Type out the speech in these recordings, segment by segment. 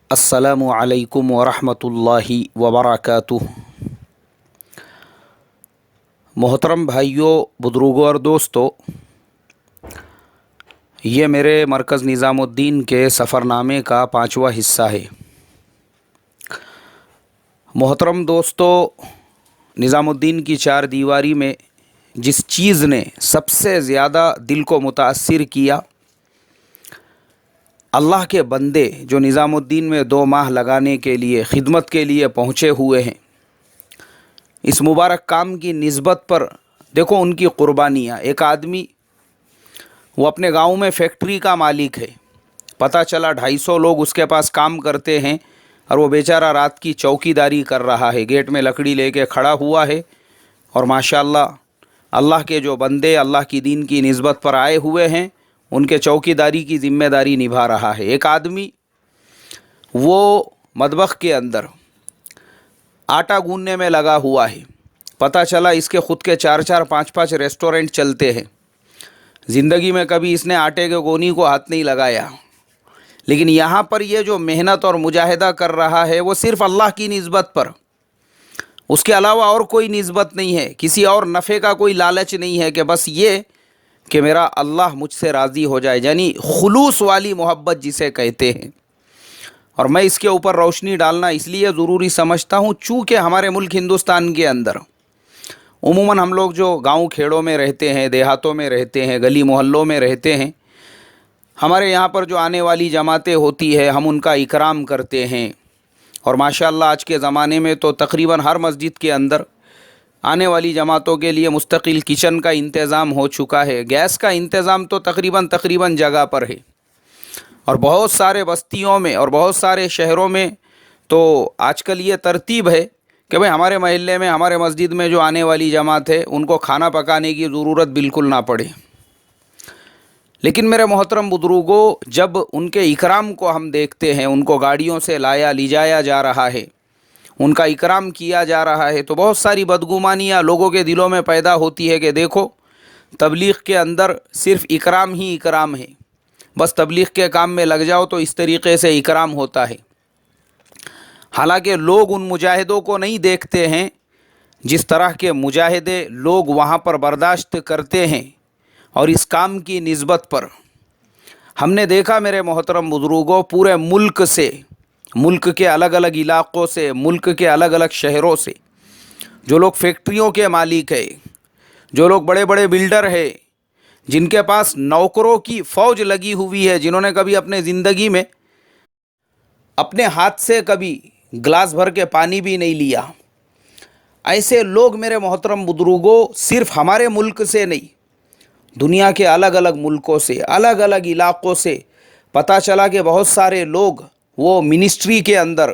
السلام علیکم ورحمۃ اللہ وبرکاتہ۔ محترم بھائیوں، بزرگوں اور دوستوں، یہ میرے مرکز نظام الدین کے سفر نامے کا 5واں حصہ ہے۔ محترم دوستوں، نظام الدین کی چار دیواری میں جس چیز نے سب سے زیادہ دل کو متاثر کیا، اللہ کے بندے جو نظام الدین میں 2 ماہ لگانے کے لیے خدمت کے لیے پہنچے ہوئے ہیں، اس مبارک کام کی نسبت پر دیکھو ان کی قربانیاں۔ ایک آدمی وہ اپنے گاؤں میں فیکٹری کا مالک ہے، پتہ چلا 250 لوگ اس کے پاس کام کرتے ہیں اور وہ بیچارہ رات کی چوکی داری کر رہا ہے، گیٹ میں لکڑی لے کے کھڑا ہوا ہے، اور ماشاءاللہ اللہ کے جو بندے اللہ کی دین کی نسبت پر آئے ہوئے ہیں ان کے چوکی داری کی ذمہ داری نبھا رہا ہے۔ ایک آدمی وہ مطبخ کے اندر آٹا گوندنے میں لگا ہوا ہے، پتہ چلا اس کے خود کے 4 5 ریسٹورنٹ چلتے ہیں، زندگی میں کبھی اس نے آٹے کے گونی کو ہاتھ نہیں لگایا، لیکن یہاں پر یہ جو محنت اور مجاہدہ کر رہا ہے وہ صرف اللہ کی نسبت پر، اس کے علاوہ اور کوئی نسبت نہیں ہے، کسی اور نفع کا کوئی لالچ نہیں ہے کہ بس یہ کہ میرا اللہ مجھ سے راضی ہو جائے، یعنی خلوص والی محبت جسے کہتے ہیں۔ اور میں اس کے اوپر روشنی ڈالنا اس لیے ضروری سمجھتا ہوں چونکہ ہمارے ملک ہندوستان کے اندر عموماً ہم لوگ جو گاؤں کھیڑوں میں رہتے ہیں، دیہاتوں میں رہتے ہیں، گلی محلوں میں رہتے ہیں، ہمارے یہاں پر جو آنے والی جماعتیں ہوتی ہے ہم ان کا اکرام کرتے ہیں، اور ماشاءاللہ آج کے زمانے میں تو تقریباً ہر مسجد کے اندر آنے والی جماعتوں کے لیے مستقل کچن کا انتظام ہو چکا ہے، گیس کا انتظام تو تقریباً جگہ پر ہے، اور بہت سارے بستیوں میں اور بہت سارے شہروں میں تو آج کل یہ ترتیب ہے کہ بھئی ہمارے محلے میں ہمارے مسجد میں جو آنے والی جماعت ہے ان کو کھانا پکانے کی ضرورت بالکل نہ پڑے۔ لیکن میرے محترم بزرگوں، جب ان کے اکرام کو ہم دیکھتے ہیں، ان کو گاڑیوں سے لے جایا جا رہا ہے، ان کا اکرام کیا جا رہا ہے، تو بہت ساری بدگمانیاں لوگوں کے دلوں میں پیدا ہوتی ہے کہ دیکھو تبلیغ کے اندر صرف اکرام ہی اکرام ہے، بس تبلیغ کے کام میں لگ جاؤ تو اس طریقے سے اکرام ہوتا ہے۔ حالانکہ لوگ ان مجاہدوں کو نہیں دیکھتے ہیں جس طرح کے مجاہدے لوگ وہاں پر برداشت کرتے ہیں، اور اس کام کی نسبت پر ہم نے دیکھا میرے محترم بزرگوں، پورے ملک سے، ملک کے الگ الگ علاقوں سے، ملک کے الگ الگ شہروں سے جو لوگ فیکٹریوں کے مالک ہیں، جو لوگ بڑے بڑے بلڈر ہیں، جن کے پاس نوکروں کی فوج لگی ہوئی ہے، جنہوں نے کبھی اپنے زندگی میں اپنے ہاتھ سے کبھی گلاس بھر کے پانی بھی نہیں لیا، ایسے لوگ میرے محترم بزرگوں صرف ہمارے ملک سے نہیں، دنیا کے الگ الگ ملکوں سے، الگ الگ علاقوں سے پتہ چلا کہ بہت سارے لوگ وہ منسٹری کے اندر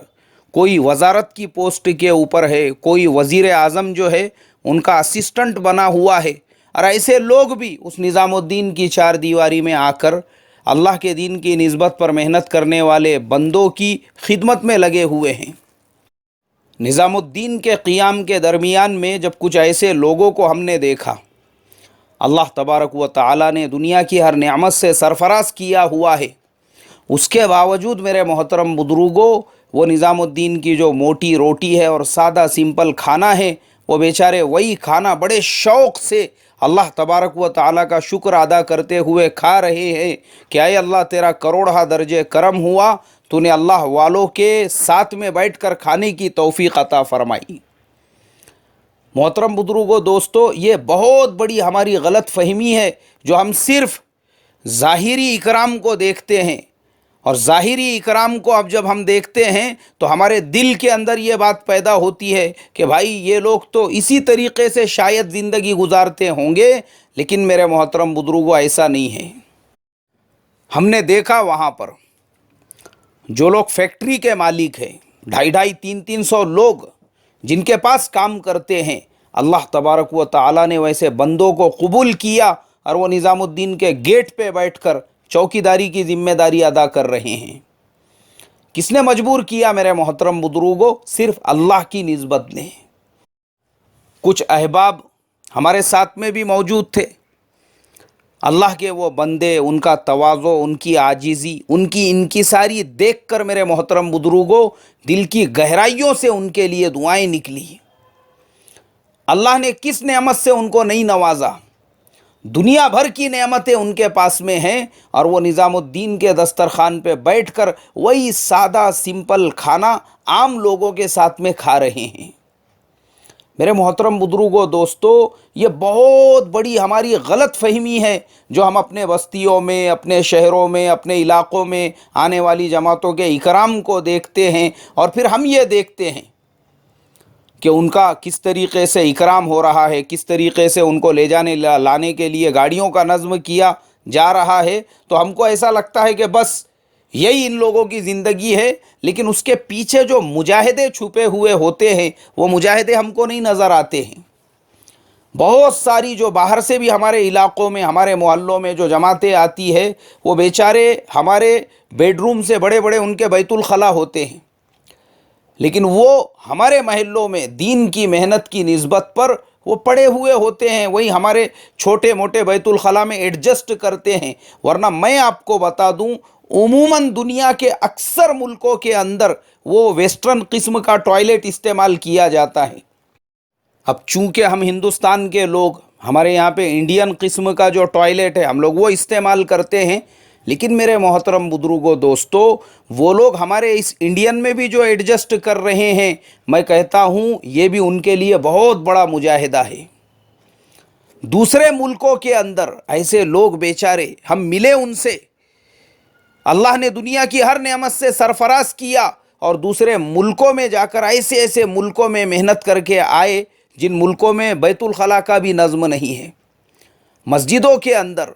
کوئی وزارت کی پوسٹ کے اوپر ہے، کوئی وزیر اعظم جو ہے ان کا اسسٹنٹ بنا ہوا ہے، اور ایسے لوگ بھی اس نظام الدین کی چار دیواری میں آ کر اللہ کے دین کی نسبت پر محنت کرنے والے بندوں کی خدمت میں لگے ہوئے ہیں۔ نظام الدین کے قیام کے درمیان میں جب کچھ ایسے لوگوں کو ہم نے دیکھا، اللہ تبارک و تعالی نے دنیا کی ہر نعمت سے سرفراز کیا ہوا ہے، اس کے باوجود میرے محترم بزرگوں وہ نظام الدین کی جو موٹی روٹی ہے اور سادہ سمپل کھانا ہے، وہ بیچارے وہی کھانا بڑے شوق سے اللہ تبارک و تعالیٰ کا شکر ادا کرتے ہوئے کھا رہے ہیں کہ اے اللہ تیرا کروڑہ درجے کرم ہوا، تو نے اللہ والوں کے ساتھ میں بیٹھ کر کھانے کی توفیق عطا فرمائی۔ محترم بزرگوں، دوستو، یہ بہت بڑی ہماری غلط فہمی ہے جو ہم صرف ظاہری اکرام کو دیکھتے ہیں، اور ظاہری اکرام کو اب جب ہم دیکھتے ہیں تو ہمارے دل کے اندر یہ بات پیدا ہوتی ہے کہ بھائی یہ لوگ تو اسی طریقے سے شاید زندگی گزارتے ہوں گے، لیکن میرے محترم بزرگوں ایسا نہیں ہے۔ ہم نے دیکھا وہاں پر جو لوگ فیکٹری کے مالک ہیں، 250 300 لوگ جن کے پاس کام کرتے ہیں، اللہ تبارک و تعالیٰ نے ویسے بندوں کو قبول کیا اور وہ نظام الدین کے گیٹ پہ بیٹھ کر چوکی داری کی ذمہ داری ادا کر رہے ہیں۔ کس نے مجبور کیا میرے محترم بزرگوں؟ صرف اللہ کی نسبت نے۔ کچھ احباب ہمارے ساتھ میں بھی موجود تھے، اللہ کے وہ بندے، ان کا تواضع، ان کی عاجزی، ان کی انکساری دیکھ کر میرے محترم بزرگوں دل کی گہرائیوں سے ان کے لیے دعائیں نکلی۔ اللہ نے کس نعمت سے ان کو نہیں نوازا؟ دنیا بھر کی نعمتیں ان کے پاس میں ہیں، اور وہ نظام الدین کے دسترخوان پہ بیٹھ کر وہی سادہ سمپل کھانا عام لوگوں کے ساتھ میں کھا رہے ہیں۔ میرے محترم بزرگوں دوستو، یہ بہت بڑی ہماری غلط فہمی ہے جو ہم اپنے بستیوں میں، اپنے شہروں میں، اپنے علاقوں میں آنے والی جماعتوں کے اکرام کو دیکھتے ہیں، اور پھر ہم یہ دیکھتے ہیں کہ ان کا کس طریقے سے اکرام ہو رہا ہے، کس طریقے سے ان کو لے جانے لانے کے لیے گاڑیوں کا نظم کیا جا رہا ہے، تو ہم کو ایسا لگتا ہے کہ بس یہی ان لوگوں کی زندگی ہے، لیکن اس کے پیچھے جو مجاہدے چھپے ہوئے ہوتے ہیں وہ مجاہدے ہم کو نہیں نظر آتے ہیں۔ بہت ساری جو باہر سے بھی ہمارے علاقوں میں، ہمارے محلوں میں جو جماعتیں آتی ہے، وہ بیچارے ہمارے بیڈ روم سے بڑے بڑے ان کے بیت الخلا ہوتے ہیں، لیکن وہ ہمارے محلوں میں دین کی محنت کی نسبت پر وہ پڑے ہوئے ہوتے ہیں، وہی ہمارے چھوٹے موٹے بیت الخلا میں ایڈجسٹ کرتے ہیں۔ ورنہ میں آپ کو بتا دوں، عموماً دنیا کے اکثر ملکوں کے اندر وہ ویسٹرن قسم کا ٹوائلٹ استعمال کیا جاتا ہے۔ اب چونکہ ہم ہندوستان کے لوگ، ہمارے یہاں پہ انڈین قسم کا جو ٹوائلٹ ہے ہم لوگ وہ استعمال کرتے ہیں، لیکن میرے محترم بزرگوں دوستو، وہ لوگ ہمارے اس انڈین میں بھی جو ایڈجسٹ کر رہے ہیں، میں کہتا ہوں یہ بھی ان کے لیے بہت بڑا مجاہدہ ہے۔ دوسرے ملکوں کے اندر ایسے لوگ بیچارے، ہم ملے ان سے، اللہ نے دنیا کی ہر نعمت سے سرفراز کیا، اور دوسرے ملکوں میں جا کر ایسے ایسے ملکوں میں محنت کر کے آئے جن ملکوں میں بیت الخلا کا بھی نظم نہیں ہے، مسجدوں کے اندر،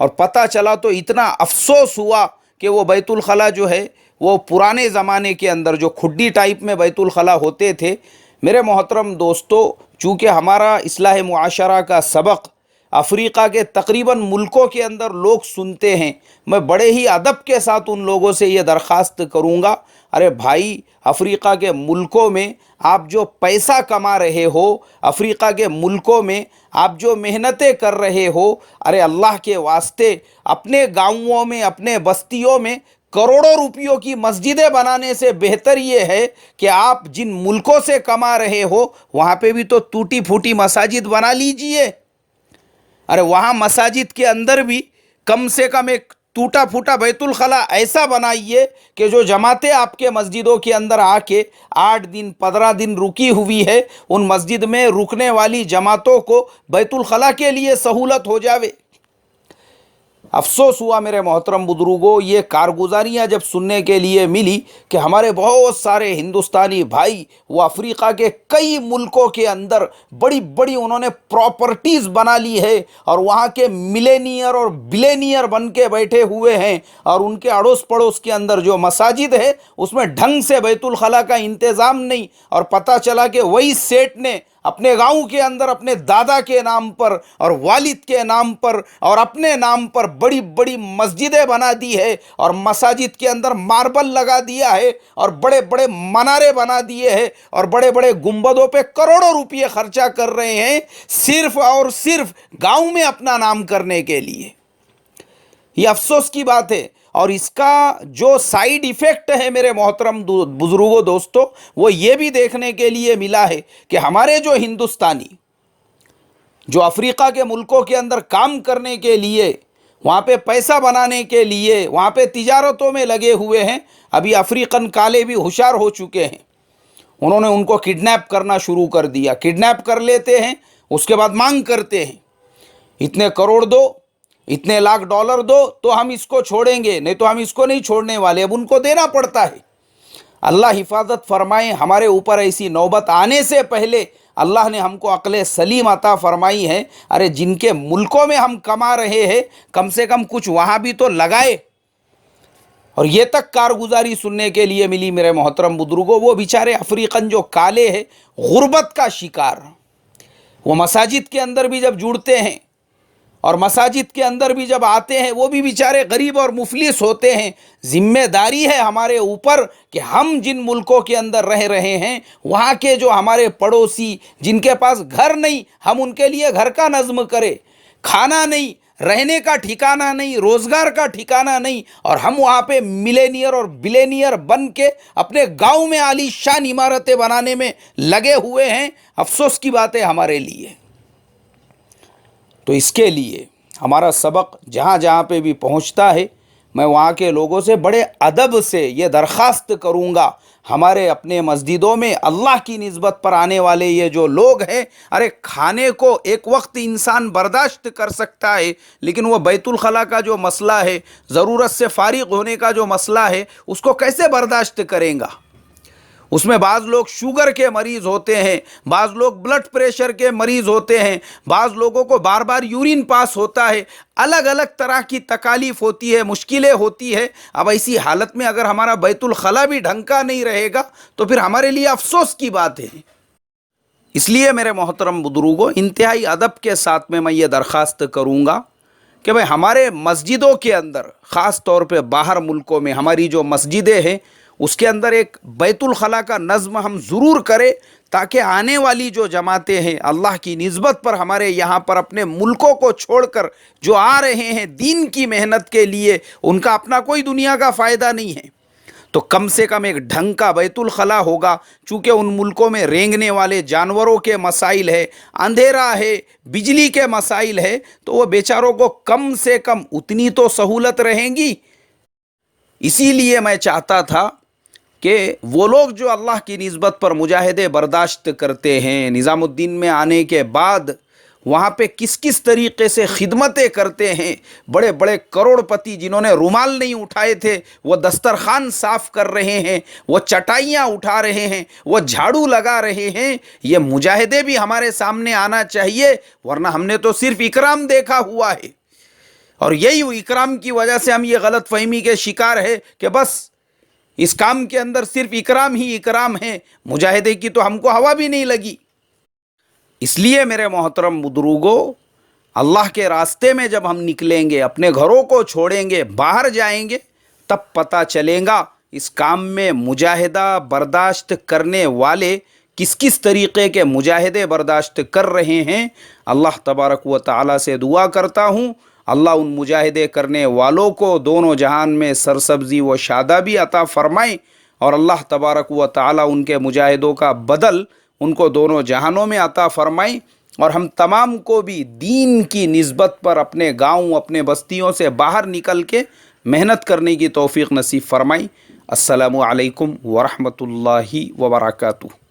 اور پتہ چلا تو اتنا افسوس ہوا کہ وہ بیت الخلا جو ہے وہ پرانے زمانے کے اندر جو کھڈی ٹائپ میں بیت الخلا ہوتے تھے۔ میرے محترم دوستو، چونکہ ہمارا اصلاح معاشرہ کا سبق افریقہ کے تقریباً ملکوں کے اندر لوگ سنتے ہیں، میں بڑے ہی ادب کے ساتھ ان لوگوں سے یہ درخواست کروں گا، ارے بھائی، افریقہ کے ملکوں میں آپ جو پیسہ کما رہے ہو، افریقہ کے ملکوں میں آپ جو محنتیں کر رہے ہو، ارے اللہ کے واسطے اپنے گاؤں میں، اپنے بستیوں میں کروڑوں روپیوں کی مسجدیں بنانے سے بہتر یہ ہے کہ آپ جن ملکوں سے کما رہے ہو وہاں پہ بھی تو ٹوٹی پھوٹی مساجد بنا لیجئے۔ ارے وہاں مساجد کے اندر بھی کم سے کم ایک ٹوٹا پھوٹا بیت الخلا ایسا بنائیے کہ جو جماعتیں آپ کے مسجدوں کے اندر آ کے 8 دن 15 دن رکی ہوئی ہے، ان مسجد میں رکنے والی جماعتوں کو بیت الخلا کے لیے سہولت ہو جاوے۔ افسوس ہوا میرے محترم بزرگوں، یہ کارگزاریاں جب سننے کے لیے ملی کہ ہمارے بہت سارے ہندوستانی بھائی وہ افریقہ کے کئی ملکوں کے اندر بڑی بڑی انہوں نے پراپرٹیز بنا لی ہے، اور وہاں کے ملینئر اور بلینئر بن کے بیٹھے ہوئے ہیں، اور ان کے اڑوس پڑوس کے اندر جو مساجد ہے اس میں ڈھنگ سے بیت الخلا کا انتظام نہیں، اور پتہ چلا کہ وہی سیٹ نے اپنے گاؤں کے اندر اپنے دادا کے نام پر اور والد کے نام پر اور اپنے نام پر بڑی بڑی مسجدیں بنا دی ہے، اور مساجد کے اندر ماربل لگا دیا ہے، اور بڑے بڑے منارے بنا دیے ہیں، اور بڑے بڑے گنبدوں پہ کروڑوں روپے خرچہ کر رہے ہیں، صرف اور صرف گاؤں میں اپنا نام کرنے کے لیے۔ یہ افسوس کی بات ہے، اور اس کا جو سائیڈ ایفیکٹ ہے میرے محترم بزرگوں دوستو، وہ یہ بھی دیکھنے کے لیے ملا ہے کہ ہمارے جو ہندوستانی جو افریقہ کے ملکوں کے اندر کام کرنے کے لیے، وہاں پہ پیسہ بنانے کے لیے، وہاں پہ تجارتوں میں لگے ہوئے ہیں، ابھی افریقن کالے بھی ہوشیار ہو چکے ہیں، انہوں نے ان کو کڈنیپ کرنا شروع کر دیا، کڈنیپ کر لیتے ہیں، اس کے بعد مانگ کرتے ہیں، اتنے کروڑ دو، اتنے لاکھ ڈالر دو تو ہم اس کو چھوڑیں گے، نہیں تو ہم اس کو نہیں چھوڑنے والے، اب ان کو دینا پڑتا ہے۔ اللہ حفاظت فرمائے، ہمارے اوپر ایسی نوبت آنے سے پہلے اللہ نے ہم کو عقل سلیم عطا فرمائی ہے، ارے جن کے ملکوں میں ہم کما رہے ہیں کم سے کم کچھ وہاں بھی تو لگائے۔ اور یہ تک کارگزاری سننے کے لیے ملی میرے محترم بزرگوں، وہ بیچارے افریقن جو کالے ہیں، غربت کا شکار، وہ مساجد کے اندر بھی جب جڑتے ہیں اور مساجد کے اندر بھی جب آتے ہیں، وہ بھی بیچارے غریب اور مفلس ہوتے ہیں۔ ذمہ داری ہے ہمارے اوپر کہ ہم جن ملکوں کے اندر رہ رہے ہیں، وہاں کے جو ہمارے پڑوسی جن کے پاس گھر نہیں، ہم ان کے لیے گھر کا نظم کرے، کھانا نہیں، رہنے کا ٹھکانہ نہیں، روزگار کا ٹھکانہ نہیں، اور ہم وہاں پہ ملینئر اور بلینئر بن کے اپنے گاؤں میں عالی شان عمارتیں بنانے میں لگے ہوئے ہیں۔ افسوس کی بات ہے ہمارے لیے۔ تو اس کے لیے ہمارا سبق جہاں جہاں پہ بھی پہنچتا ہے، میں وہاں کے لوگوں سے بڑے ادب سے یہ درخواست کروں گا، ہمارے اپنے مسجدوں میں اللہ کی نسبت پر آنے والے یہ جو لوگ ہیں، ارے کھانے کو ایک وقت انسان برداشت کر سکتا ہے، لیکن وہ بیت الخلاء کا جو مسئلہ ہے، ضرورت سے فارغ ہونے کا جو مسئلہ ہے، اس کو کیسے برداشت کریں گا؟ اس میں بعض لوگ شوگر کے مریض ہوتے ہیں، بعض لوگ بلڈ پریشر کے مریض ہوتے ہیں، بعض لوگوں کو بار بار یورین پاس ہوتا ہے، الگ الگ طرح کی تکالیف ہوتی ہے، مشکلیں ہوتی ہے۔ اب ایسی حالت میں اگر ہمارا بیت الخلاء بھی ڈھنگ کا نہیں رہے گا تو پھر ہمارے لیے افسوس کی بات ہے۔ اس لیے میرے محترم بزرگوں، انتہائی ادب کے ساتھ میں یہ درخواست کروں گا کہ بھئی ہمارے مسجدوں کے اندر، خاص طور پہ باہر ملکوں میں ہماری جو مسجدیں ہیں، اس کے اندر ایک بیت الخلاء کا نظم ہم ضرور کریں، تاکہ آنے والی جو جماعتیں ہیں اللہ کی نسبت پر ہمارے یہاں پر اپنے ملکوں کو چھوڑ کر جو آ رہے ہیں دین کی محنت کے لیے، ان کا اپنا کوئی دنیا کا فائدہ نہیں ہے، تو کم سے کم ایک ڈھنگ کا بیت الخلاء ہوگا۔ چونکہ ان ملکوں میں رینگنے والے جانوروں کے مسائل ہے، اندھیرا ہے، بجلی کے مسائل ہے، تو وہ بیچاروں کو کم سے کم اتنی تو سہولت رہیں گی۔ اسی لیے میں چاہتا تھا کہ وہ لوگ جو اللہ کی نسبت پر مجاہدے برداشت کرتے ہیں، نظام الدین میں آنے کے بعد وہاں پہ کس کس طریقے سے خدمتیں کرتے ہیں، بڑے بڑے کروڑ پتی جنہوں نے رومال نہیں اٹھائے تھے وہ دسترخوان صاف کر رہے ہیں، وہ چٹائیاں اٹھا رہے ہیں، وہ جھاڑو لگا رہے ہیں، یہ مجاہدے بھی ہمارے سامنے آنا چاہیے، ورنہ ہم نے تو صرف اکرام دیکھا ہوا ہے، اور یہی اکرام کی وجہ سے ہم یہ غلط فہمی کے شکار ہے کہ بس اس کام کے اندر صرف اکرام ہی اکرام ہے، مجاہدے کی تو ہم کو ہوا بھی نہیں لگی۔ اس لیے میرے محترم بزرگوں، اللہ کے راستے میں جب ہم نکلیں گے، اپنے گھروں کو چھوڑیں گے، باہر جائیں گے، تب پتہ چلے گا اس کام میں مجاہدہ برداشت کرنے والے کس کس طریقے کے مجاہدے برداشت کر رہے ہیں۔ اللہ تبارک و تعالیٰ سے دعا کرتا ہوں، اللہ ان مجاہدے کرنے والوں کو دونوں جہان میں سرسبزی و شادابی عطا فرمائیں، اور اللہ تبارک و تعالیٰ ان کے مجاہدوں کا بدل ان کو دونوں جہانوں میں عطا فرمائیں، اور ہم تمام کو بھی دین کی نسبت پر اپنے گاؤں، اپنے بستیوں سے باہر نکل کے محنت کرنے کی توفیق نصیب فرمائیں۔ السلام علیکم ورحمۃ اللہ وبرکاتہ۔